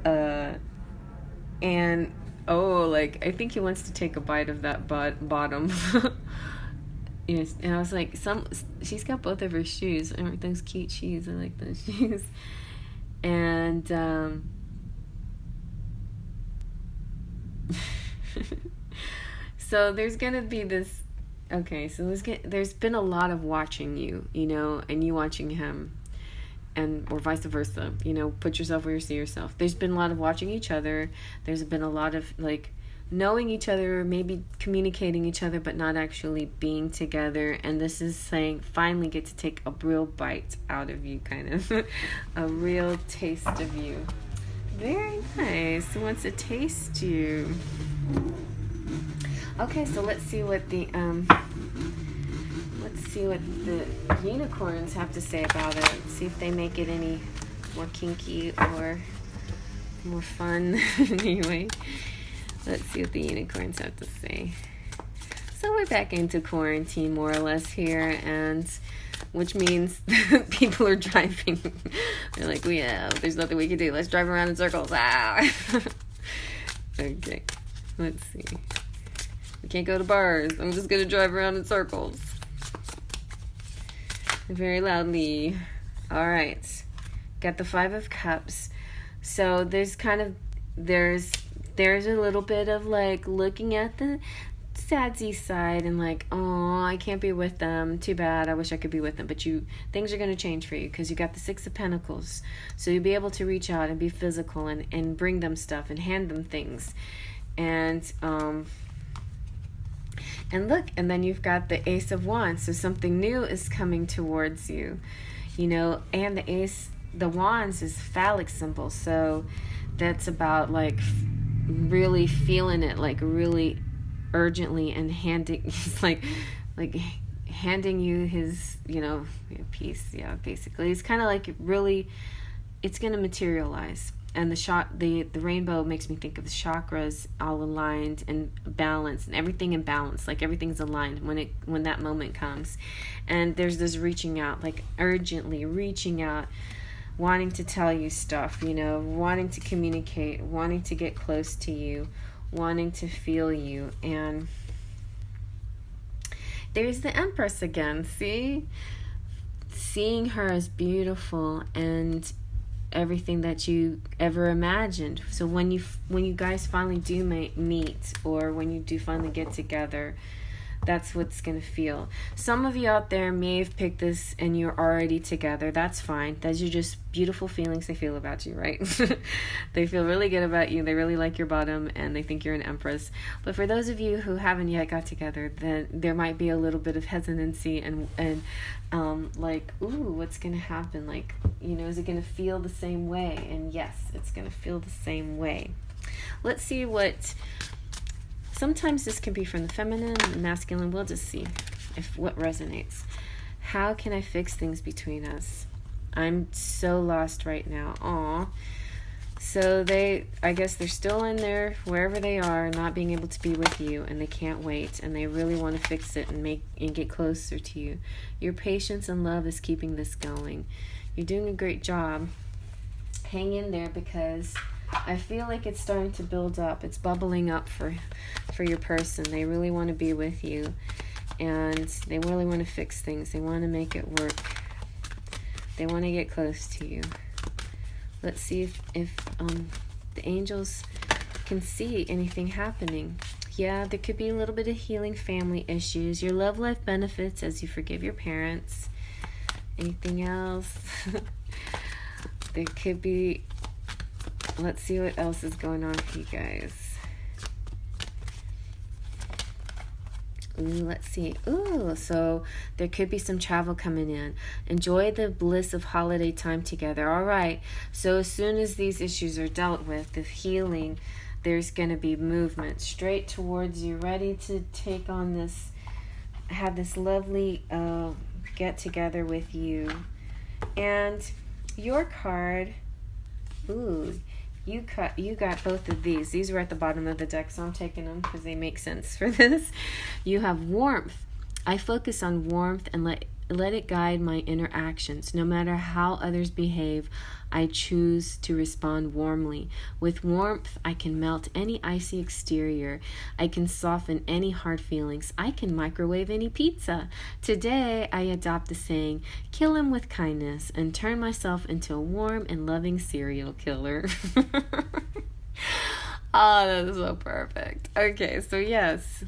And, like, I think he wants to take a bite of that bottom. Yes, and I was like, she's got both of her shoes. Aren't those cute shoes? I like those shoes. And So there's gonna be this. Okay, so there's been a lot of watching you, and you watching him, and or vice versa. Put yourself where you see yourself. There's been a lot of watching each other. There's been a lot of knowing each other, maybe communicating each other, but not actually being together. And this is saying finally get to take a real bite out of you, kind of a real taste of you. Very nice. Wants to taste you. Okay, so let's see what the unicorns have to say about it. See if they make it any more kinky or more fun. Anyway, let's see what the unicorns have to say. So we're back into quarantine more or less here, and which means people are driving. They're like, there's nothing we can do. Let's drive around in circles. Okay, let's see. We can't go to bars. I'm just going to drive around in circles. Very loudly. All right. Got the 5 of Cups. So there's a little bit of looking at the sadsy side and oh, I can't be with them. Too bad. I wish I could be with them. But things are going to change for you because you got the 6 of Pentacles. So you'll be able to reach out and be physical and bring them stuff and hand them things. And look, and then you've got the Ace of Wands, so something new is coming towards you, and the Wands is phallic symbol, so that's about really feeling it, really urgently, and handing, handing you his, piece, basically. It's kind of really, it's going to materialize. And the rainbow makes me think of the chakras all aligned and balanced, and everything in balance, everything's aligned when that moment comes. And there's this reaching out, urgently reaching out, wanting to tell you stuff, wanting to communicate, wanting to get close to you, wanting to feel you. And there's the Empress again. Seeing her as beautiful and everything that you ever imagined. So when you guys finally do meet, or when you do finally get together, that's what's going to feel. Some of you out there may have picked this and you're already together. That's fine. Those are just beautiful feelings they feel about you, right? They feel really good about you. They really like your bottom, and they think you're an empress. But for those of you who haven't yet got together, then there might be a little bit of hesitancy and ooh, what's going to happen? Is it going to feel the same way? And yes, it's going to feel the same way. Let's see what... Sometimes this can be from the feminine and the masculine. We'll just see what resonates. How can I fix things between us? I'm so lost right now. Aw. So I guess they're still in there, wherever they are, not being able to be with you, and they can't wait, and they really want to fix it and get closer to you. Your patience and love is keeping this going. You're doing a great job. Hang in there, because I feel like it's starting to build up. It's bubbling up for your person. They really want to be with you, and they really want to fix things. They want to make it work. They want to get close to you. Let's see if the angels can see anything happening. Yeah, there could be a little bit of healing family issues. Your love life benefits as you forgive your parents. Anything else? There could be... Let's see what else is going on for you guys. Ooh, let's see. Ooh, so there could be some travel coming in. Enjoy the bliss of holiday time together. All right. So as soon as these issues are dealt with, the healing, there's going to be movement straight towards you, ready to take on this, have this lovely get together with you. And your card, ooh, you got both of these. These were at the bottom of the deck, so I'm taking them because they make sense for this. You have warmth. I focus on warmth and let it guide my interactions. No matter how others behave, I choose to respond warmly. With warmth, I can melt any icy exterior. I can soften any hard feelings. I can microwave any pizza. Today, I adopt the saying, kill him with kindness, and turn myself into a warm and loving serial killer. Oh, that's so perfect. Okay, so yes,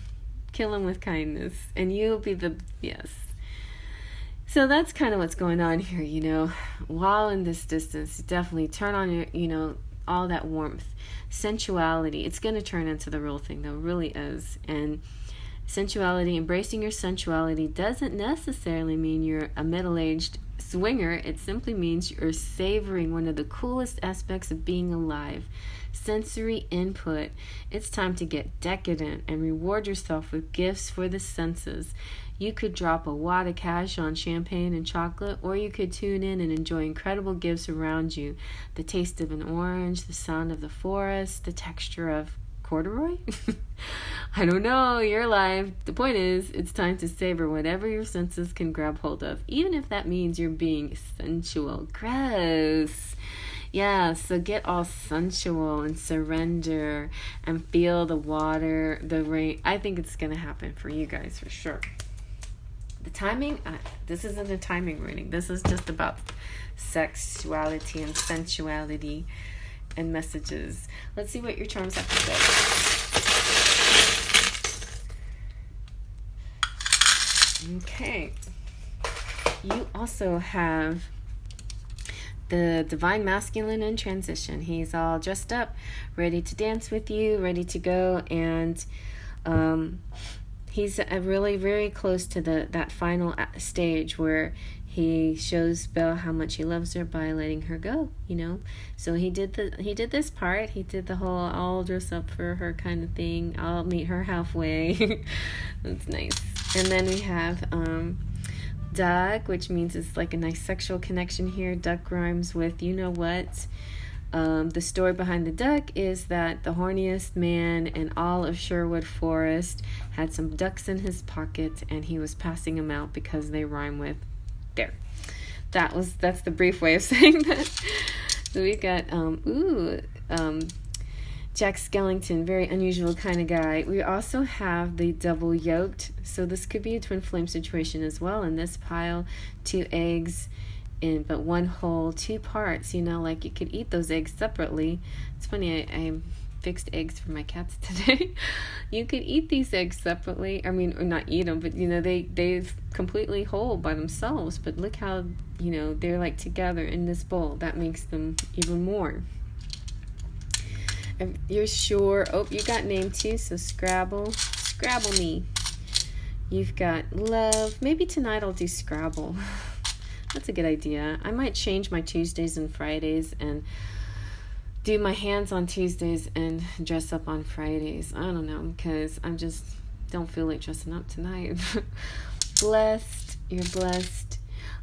kill him with kindness, and you'll be the yes. So that's kind of what's going on here, While in this distance, definitely turn on your, all that warmth, sensuality. It's going to turn into the real thing, though, it really is. And sensuality, embracing your sensuality doesn't necessarily mean you're a middle-aged swinger. It simply means you're savoring one of the coolest aspects of being alive. Sensory input. It's time to get decadent and reward yourself with gifts for the senses. You could drop a wad of cash on champagne and chocolate, or you could tune in and enjoy incredible gifts around you. The taste of an orange, the sound of the forest, the texture of corduroy? I don't know, you're alive. The point is, it's time to savor whatever your senses can grab hold of, even if that means you're being sensual. Gross. Yeah, so get all sensual and surrender and feel the water, the rain. I think it's going to happen for you guys for sure. The timing, this isn't a timing reading. This is just about sexuality and sensuality and messages. Let's see what your charms have to say. Okay. You also have the Divine Masculine in transition. He's all dressed up, ready to dance with you, ready to go, and he's really very close to that final stage where he shows Belle how much he loves her by letting her go, So he did this part. He did the whole I'll dress up for her kind of thing. I'll meet her halfway. That's nice. And then we have Duck, which means it's like a nice sexual connection here. Duck rhymes with you know what. The story behind the duck is that the horniest man in all of Sherwood Forest had some ducks in his pocket, and he was passing them out because they rhyme with there. That's the brief way of saying that. So we've got Jack Skellington, very unusual kind of guy. We also have the double yolked, so this could be a twin flame situation as well. In this pile, 2 eggs but one whole, 2 parts, like you could eat those eggs separately. It's funny, I fixed eggs for my cats today. You could eat these eggs separately. Or not eat them, but they're completely whole by themselves. But look how, they're like together in this bowl. That makes them even more. If you're sure, you got name too, so Scrabble me. You've got love. Maybe tonight I'll do Scrabble. That's a good idea. I might change my Tuesdays and Fridays and do my hands on Tuesdays and dress up on Fridays. I don't know, because I just don't feel like dressing up tonight. Blessed. You're blessed.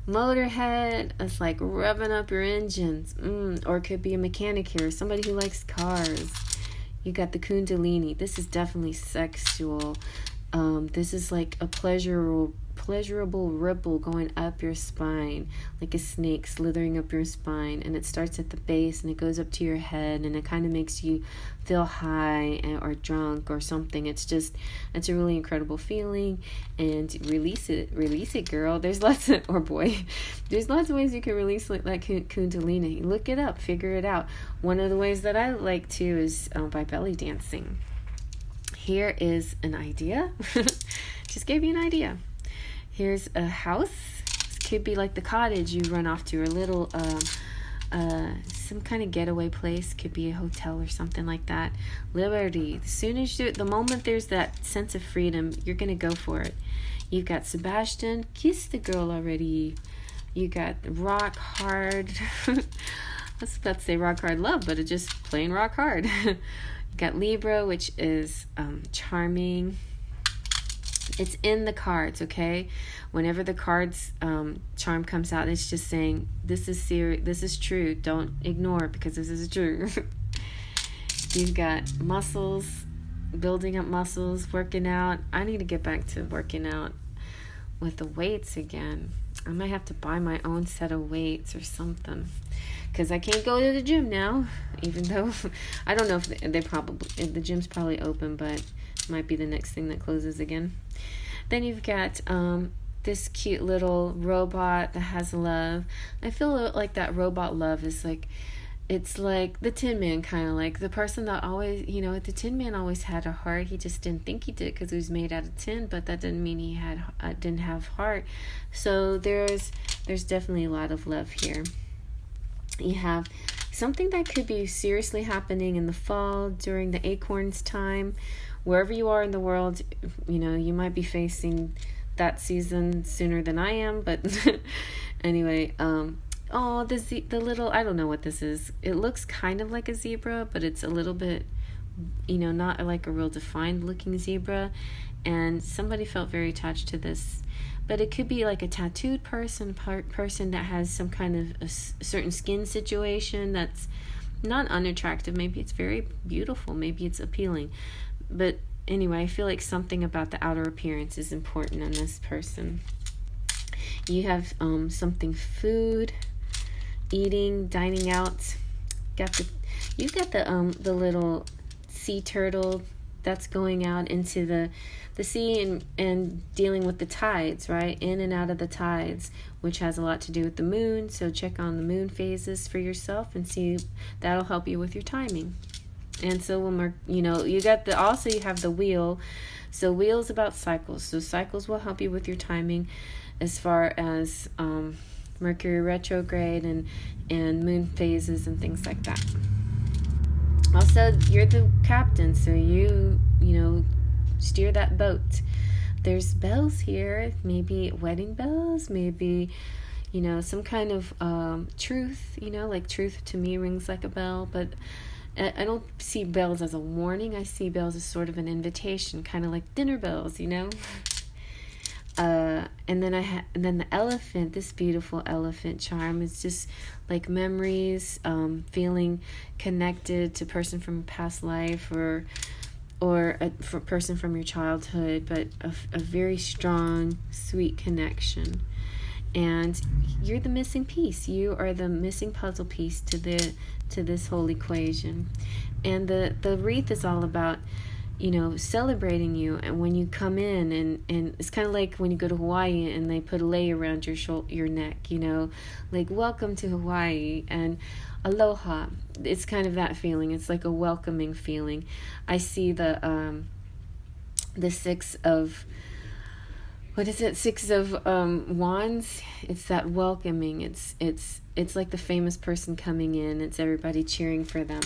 Motorhead. It's like revving up your engines. Or it could be a mechanic here. Somebody who likes cars. You got the Kundalini. This is definitely sexual. This is like a pleasurable ripple going up your spine, like a snake slithering up your spine, and it starts at the base and it goes up to your head, and it kind of makes you feel high or drunk or something. It's a really incredible feeling, and release it, girl. There's lots of, or boy, there's lots of ways you can release like Kundalini. Look it up, figure it out. One of the ways that I like to is by belly dancing. Here is an idea. Just gave you an idea. Here's a house. This could be like the cottage you run off to, or a little, some kind of getaway place. Could be a hotel or something like that. Liberty. As soon as the moment there's that sense of freedom, you're going to go for it. You've got Sebastian. Kiss the girl already. You got rock hard. I was about to say rock hard love, but it's just plain rock hard. You got Libra, which is charming. It's in the cards, okay? Whenever the cards charm comes out, it's just saying, this is serious, this is true. Don't ignore it, because this is true. You've got muscles, building up muscles, working out. I need to get back to working out with the weights again. I might have to buy my own set of weights or something, because I can't go to the gym now, even though I don't know if the gym's probably open, but it might be the next thing that closes again. Then you've got this cute little robot that has love. I feel like that robot love is like it's like the Tin Man, kind of like the person that always, you know, the Tin Man always had a heart. He just didn't think he did because he was made out of tin, but that didn't mean he had didn't have heart. So there's definitely a lot of love here. You have something that could be seriously happening in the fall during the acorns time. Wherever you are in the world, you know, you might be facing that season sooner than I am, but anyway, oh, the little, I don't know what this is. It looks kind of like a zebra, but it's a little bit, you know, not like a real defined looking zebra. And somebody felt very attached to this. But it could be like a tattooed person that has some kind of a certain skin situation that's not unattractive. Maybe it's very beautiful. Maybe it's appealing. But anyway, I feel like something about the outer appearance is important in this person. You have something food, eating, dining out. You've got the little sea turtle that's going out into the sea and dealing with the tides, right? In and out of the tides, which has a lot to do with the moon. So check on the moon phases for yourself and see, that'll help you with your timing. And so when we're, you know, you have the wheel. So wheel's about cycles. So cycles will help you with your timing as far as Mercury retrograde and moon phases and things like that. Also, you're the captain, so you know, steer that boat. There's bells here, maybe wedding bells, maybe, you know, some kind of truth, you know, like truth to me rings like a bell, but I don't see bells as a warning. I see bells as sort of an invitation, kind of like dinner bells, you know. And then the elephant, this beautiful elephant charm is just like memories, feeling connected to a person from a past life or a person from your childhood, but a very strong, sweet connection. And you're the missing piece. You are the missing puzzle piece to this whole equation. And the wreath is all about, you know, celebrating you. And when you come in, and it's kind of like when you go to Hawaii and they put a lei around your neck, you know, like welcome to Hawaii and aloha. It's kind of that feeling. It's like a welcoming feeling. I see the six of, what is it? Six of wands. It's that welcoming. It's like the famous person coming in. It's everybody cheering for them.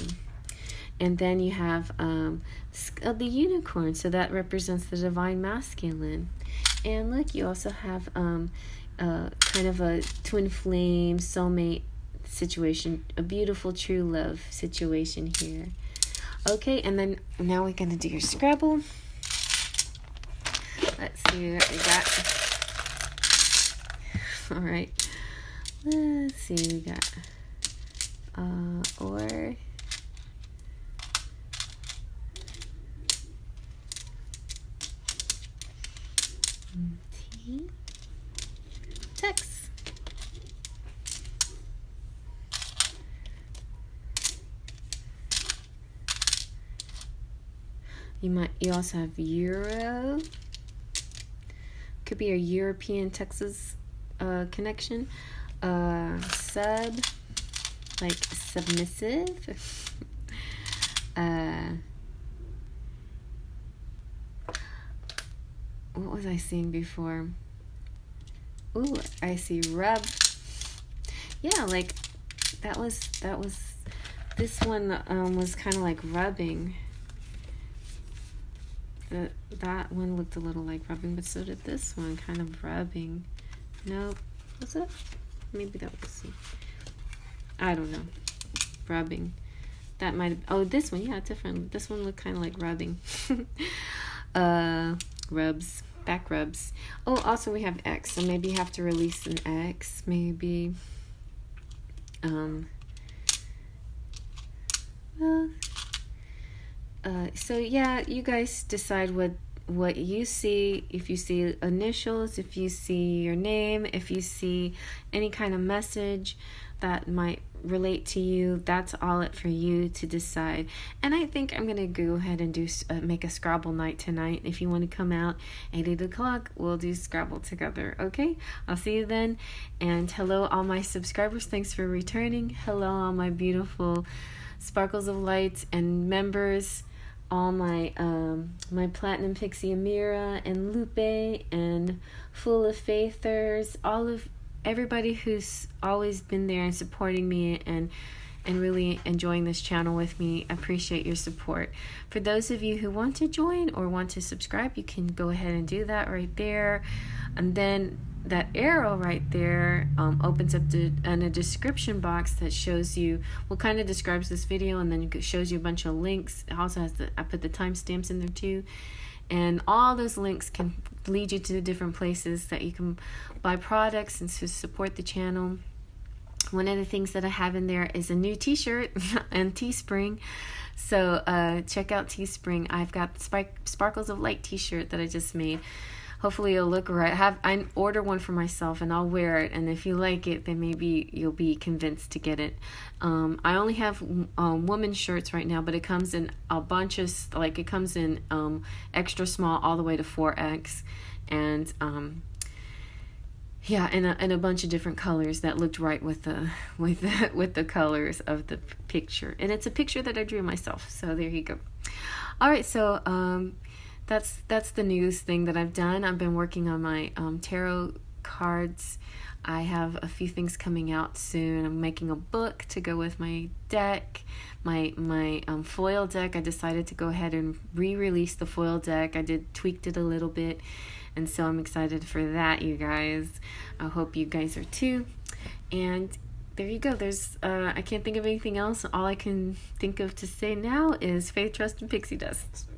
And then you have the unicorn, so that represents the divine masculine. And look, you also have kind of a twin flame, soulmate situation, a beautiful true love situation here. Okay, and then now we're going to do your Scrabble. Let's see what we got. All right. Let's see, we got or... text. You also have Euro. Could be a European Texas connection. Sub, like submissive. What was I seeing before? Ooh, I see rub. Yeah, like that was this one was kind of like rubbing. That one looked a little like rubbing, but so did this one, kind of rubbing. Nope. Was it? Maybe that was, I don't know. Rubbing. That might have, oh, this one, yeah, different. This one looked kind of like rubbing. Rubs. Back rubs. Oh, also we have X, so maybe you have to release an X, maybe. Well, so yeah, you guys decide what what you see, if you see initials, if you see your name, if you see any kind of message that might relate to you, that's all it for you to decide. And I think I'm gonna go ahead and do make a Scrabble night tonight. If you want to come out at 8 o'clock, we'll do Scrabble together. Okay, I'll see you then. And hello all my subscribers, thanks for returning. Hello all my beautiful Sparkles of Light and members, all my my Platinum Pixie Amira and Lupe and Full of Faithers, all of everybody who's always been there and supporting me and really enjoying this channel with me. I appreciate your support. For those of you who want to join or want to subscribe, you can go ahead and do that right there. And then that arrow right there opens up in a description box that shows you what kind of describes this video, and then it shows you a bunch of links. It also has I put the timestamps in there too. And all those links can lead you to different places that you can buy products and to support the channel. One of the things that I have in there is a new t-shirt and Teespring. So check out Teespring. I've got Sparkles of Light t-shirt that I just made. Hopefully it'll look right. I order one for myself and I'll wear it, and if you like it, then maybe you'll be convinced to get it. I only have women's shirts right now, but it comes in a bunch of, like, it comes in extra small all the way to 4X, and yeah, in a bunch of different colors that looked right with the colors of the picture. And it's a picture that I drew myself, so there you go. All right, so that's the newest thing that I've done. I've been working on my tarot cards. I have a few things coming out soon. I'm making a book to go with my deck, my foil deck. I decided to go ahead and re-release the foil deck. I tweaked it a little bit, and so I'm excited for that, you guys. I hope you guys are too. And there you go. There's I can't think of anything else. All I can think of to say now is faith, trust, and pixie dust.